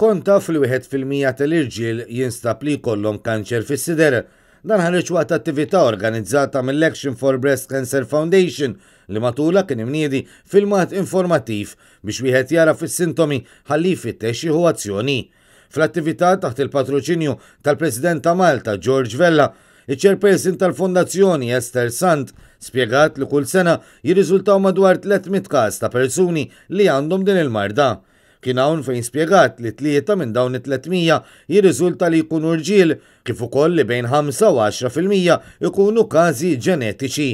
Kont taf li 1% tal-irġiel jinstab li jkollhom kanċer fis-sider. Dan ħareġ waqt attività organizzata mill-Action for Breast Cancer Foundation li matula kien imniedi filmat informattiv biex wieħed jara fis-sintomi ħalli jfittex jieħu azzjoni. Fl-attività taħt il-patroċinju tal-President ta' Malta George Vella, iċ-chairperson tal-Fondazzjoni Esther Sant spjegat li kull sena jirriżultaw madwar 300 każ ta' persuni li għandhom din il-marda. Kien hawn fejn spjegat li 3 minn dawn it-300 jirriżulta li jkunu rġiel kif ukoll li bejn 5 u 10% ikunu każi ġenetiċi.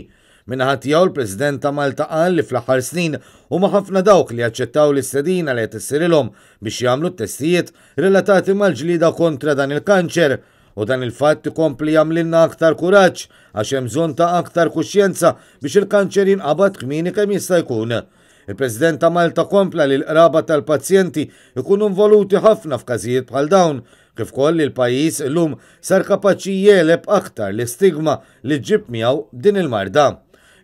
Minnaħa tiegħu l-President ta' Malta qal li fl-aħħar snin huma ħafna dawk li aċċettaw l-istedina li qed issirilhom biex jagħmlu t-testijiet relatati mal-ġlida kontra dan il-kanċer u dan il-fatt ikompli jagħmlilna aktar kuraġġ għax hemm bżonn ta' aktar kuxjenza biex il-kanċer jinqabad kmieni kemm jista' jkun. Il-President ta' Malta kompla li l-qraba tal-pazjenti ikunu involuti ħafna f'każijiet bħal dawn, kif koll il-pajjiż illum sar kapaċi jeleb aktar l-istigma li ġib miegħu din il-marda.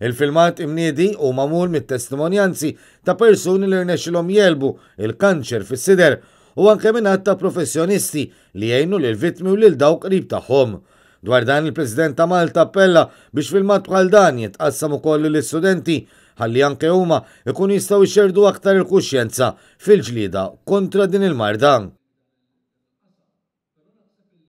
Il-filmat imniedi u magħmul mit-testimonjanzi ta' persuni li rnexxilhom jelbu il-kanċer fis-sider u anke minn ta' professjonisti li jgħinu lil vittmi u lil dawk qrib tagħhom. Dwar dan il-President ta' Malta appella biex filmat bħal dan jitqassam ukoll lill-istudenti ħalli anke huma ikunu jistgħu jxerdu aktar il-kuxjenza fil-ġlieda kontra din il-marda.